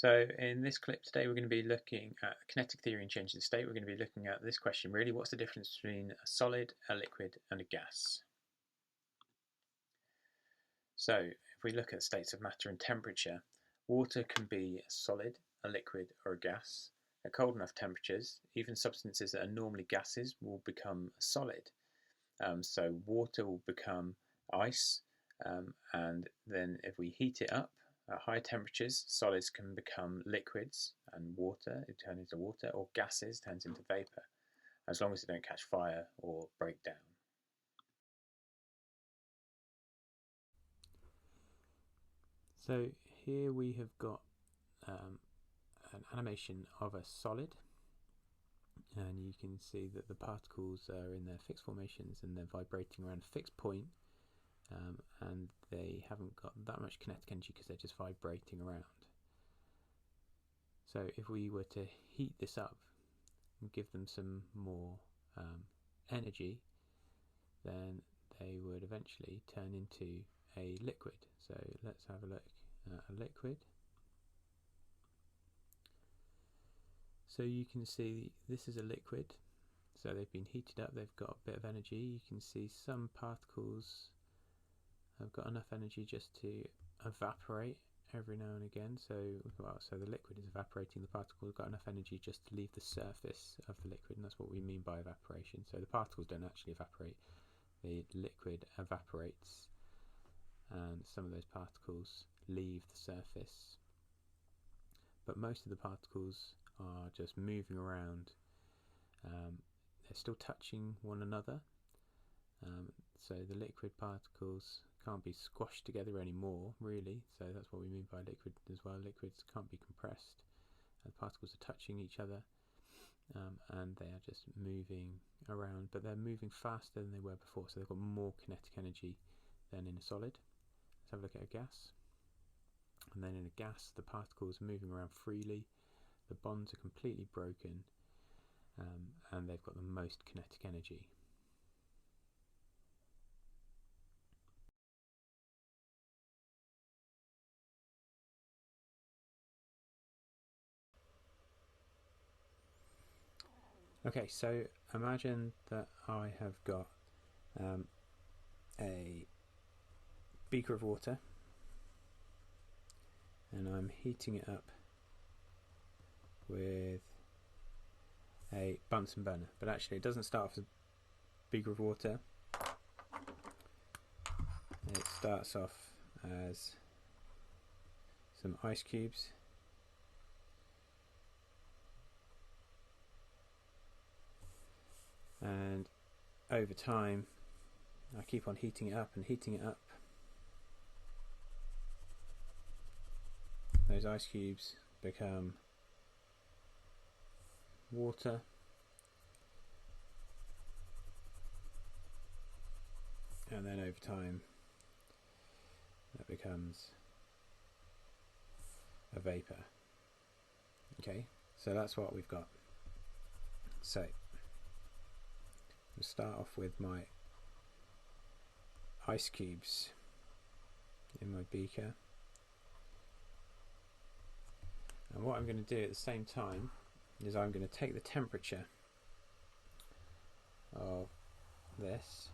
So in this clip today, we're going to be looking at kinetic theory and change of state. We're going to be looking at this question really: what's the difference between a solid, a liquid, and a gas? So if we look at states of matter and temperature, water can be a solid, a liquid, or a gas. At cold enough temperatures, even substances that are normally gases will become a solid. So water will become ice, and then if we heat it up at high temperatures, solids can become liquids, and water, it turns into water, or gases turns into vapor, as long as they don't catch fire or break down. So here we have got an animation of a solid, and you can see that the particles are in their fixed formations and they're vibrating around a fixed point, and they haven't got that much kinetic energy because they're just vibrating around. So if we were to heat this up and give them some more energy, then they would eventually turn into a liquid. So let's have a look at a liquid. So you can see this is a liquid, so they've been heated up, they've got a bit of energy. You can see some particles have got enough energy just to evaporate every now and again. So the liquid is evaporating, the particles have got enough energy just to leave the surface of the liquid, and that's what we mean by evaporation. So the particles don't actually evaporate, the liquid evaporates, and some of those particles leave the surface. But most of the particles are just moving around. They're still touching one another, so the liquid particles can't be squashed together anymore, really. So that's what we mean by liquid as well. Liquids can't be compressed. The particles are touching each other, and they are just moving around, but they're moving faster than they were before, so they've got more kinetic energy than in a solid. Let's have a look at a gas. And then in a gas, the particles are moving around freely, the bonds are completely broken, and they've got the most kinetic energy. Okay, so imagine that I have got a beaker of water, and I'm heating it up with a Bunsen burner, but actually it doesn't start off as a beaker of water. It starts off as some ice cubes, and over time I keep on heating it up and heating it up. Those ice cubes become water, and then over time that becomes a vapor. Okay, so that's what we've got. So we'll start off with my ice cubes in my beaker, and what I'm going to do at the same time is I'm going to take the temperature of this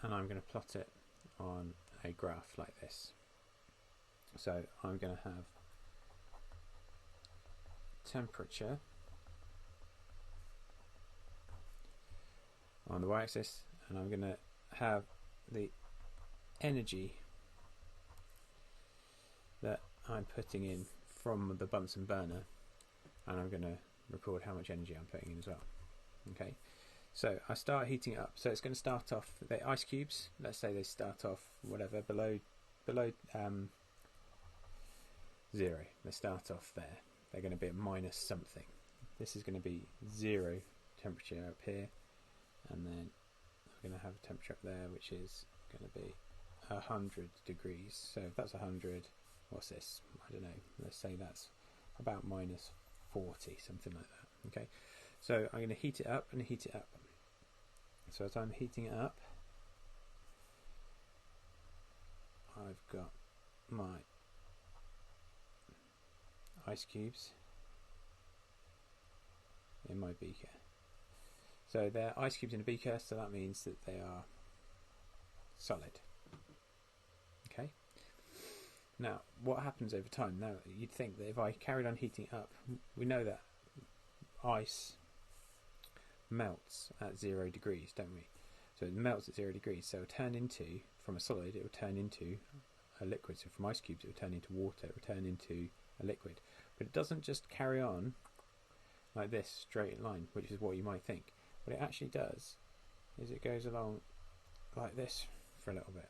and I'm going to plot it on a graph like this. So I'm going to have temperature on the y-axis, and I'm going to have the energy that I'm putting in from the Bunsen burner, and I'm going to record how much energy I'm putting in as well. Okay, so I start heating it up. So it's going to start off, the ice cubes, let's say they start off whatever below 0. They start off there. They're going to be at minus something. This is going to be 0 temperature up here, and then I'm going to have a temperature up there which is going to be 100 degrees. So if that's 100, what's this? I don't know. Let's say that's about minus 40, something like that. Okay, so I'm going to heat it up and heat it up. So as I'm heating it up, got my ice cubes in my beaker. So they're ice cubes in a beaker, so that means that they are solid. Okay. Now, what happens over time? Now, you'd think that if I carried on heating it up, we know that ice melts at 0 degrees, don't we? So it melts at 0 degrees, so it'll turn into, from a solid, it will turn into a liquid. So from ice cubes, it will turn into water, it will turn into a liquid. But it doesn't just carry on like this, straight line, which is what you might think. What it actually does is it goes along like this for a little bit.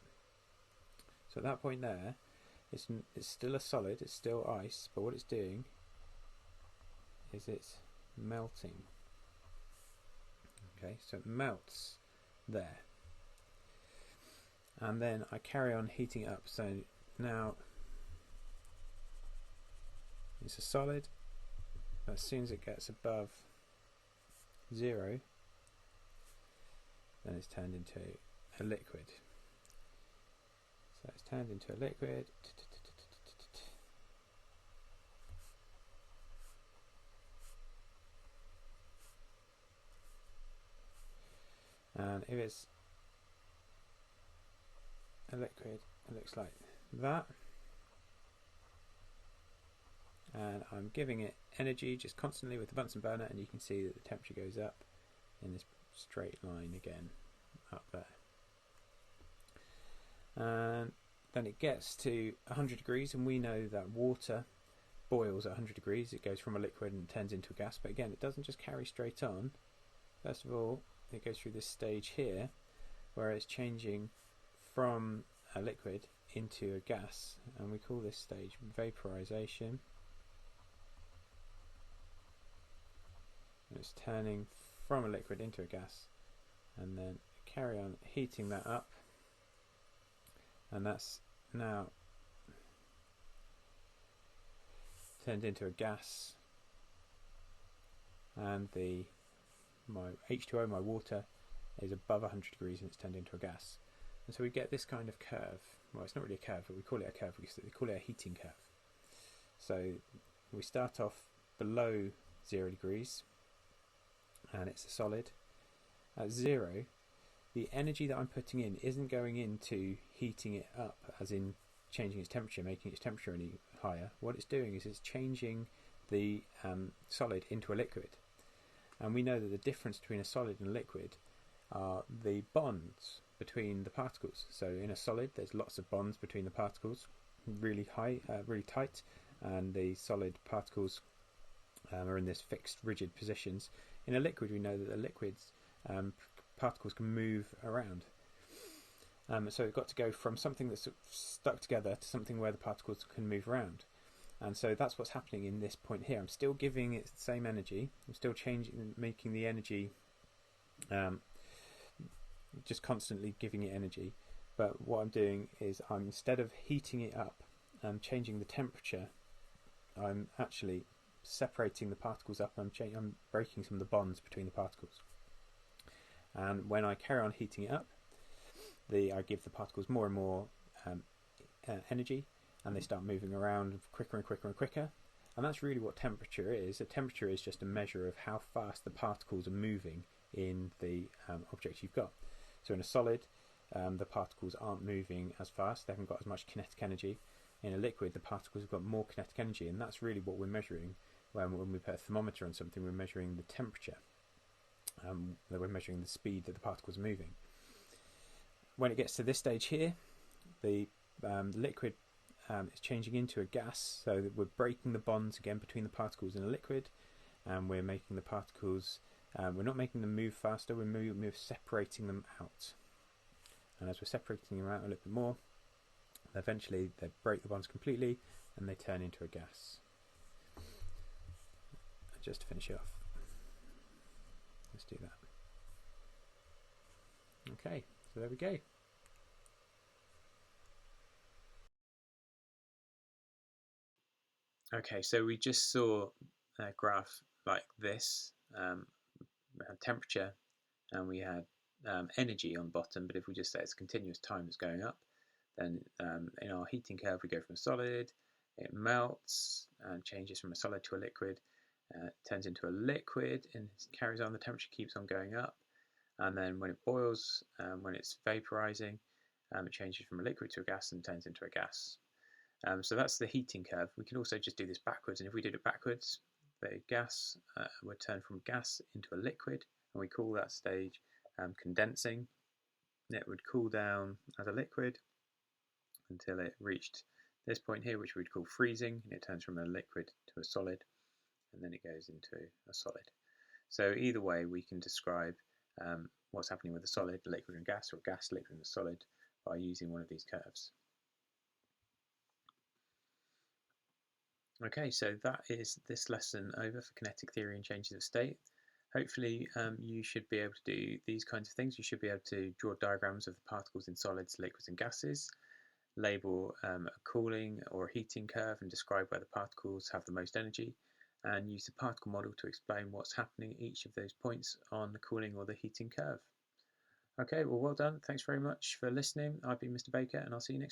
So at that point there, it's still a solid, it's still ice, but what it's doing is it's melting. Okay, so it melts there. And then I carry on heating it up. So now it's a solid. As soon as it gets above 0, then it's turned into a liquid. So it's turned into a liquid. And if it's a liquid, it looks like that. And I'm giving it energy just constantly with the Bunsen burner, and you can see that the temperature goes up in this straight line again up there. And then it gets to 100 degrees, and we know that water boils at 100 degrees. It goes from a liquid and turns into a gas, but again, it doesn't just carry straight on. First of all, it goes through this stage here where it's changing from a liquid into a gas, and we call this stage vaporization. It's turning from a liquid into a gas, and then carry on heating that up, and that's now turned into a gas, and my H2O, my water, is above 100 degrees and it's turned into a gas. And so we get this kind of curve. Well, it's not really a curve, but we call it a curve because we call it a heating curve. So we start off below 0 degrees and it's a solid. At 0, the energy that I'm putting in isn't going into heating it up, as in changing its temperature, making its temperature any higher. What it's doing is it's changing the solid into a liquid. And we know that the difference between a solid and a liquid are the bonds between the particles. So in a solid, there's lots of bonds between the particles, really high, really tight, and the solid particles are in this fixed, rigid positions. In a liquid, we know that the liquids particles can move around. So we've got to go from something that's stuck together to something where the particles can move around. And so that's what's happening in this point here. I'm still giving it the same energy. I'm still changing, making the energy, just constantly giving it energy. But what I'm doing is instead of heating it up and changing the temperature, I'm actually separating the particles up. I'm breaking some of the bonds between the particles. And when I carry on heating it up, I give the particles more and more energy, and they start moving around quicker and quicker and quicker. And that's really what temperature is. A temperature is just a measure of how fast the particles are moving in the object you've got. So in a solid, the particles aren't moving as fast, they haven't got as much kinetic energy. In a liquid, the particles have got more kinetic energy, and that's really what we're measuring when we put a thermometer on something. We're measuring the temperature, we're measuring the speed that the particles are moving. When it gets to this stage here, the liquid is changing into a gas, so that we're breaking the bonds again between the particles in a liquid, and we're making the particles, we're not making them move faster, we're separating them out. And as we're separating them out a little bit more, eventually they break the bonds completely and they turn into a gas. Just to finish it off, let's do that. Okay, so there we go. Okay, so we just saw a graph like this. We had temperature and we had energy on the bottom, but if we just say it's continuous time that's going up, Then in our heating curve, we go from a solid, it melts and changes from a solid to a liquid, turns into a liquid and carries on, the temperature keeps on going up. And then when it boils, when it's vaporizing, it changes from a liquid to a gas and turns into a gas. So that's the heating curve. We can also just do this backwards, and if we did it backwards, the gas would turn from gas into a liquid, and we call that stage condensing. It would cool down as a liquid until it reached this point here, which we'd call freezing, and it turns from a liquid to a solid, and then it goes into a solid. So either way, we can describe what's happening with a solid, liquid and gas, or gas, liquid and solid by using one of these curves. Okay, so that is this lesson over for kinetic theory and changes of state. Hopefully you should be able to do these kinds of things. You should be able to draw diagrams of the particles in solids, liquids and gases, label a cooling or a heating curve and describe where the particles have the most energy, and use the particle model to explain what's happening at each of those points on the cooling or the heating curve. Okay, well done. Thanks very much for listening. I've been Mr. Baker, and I'll see you next time.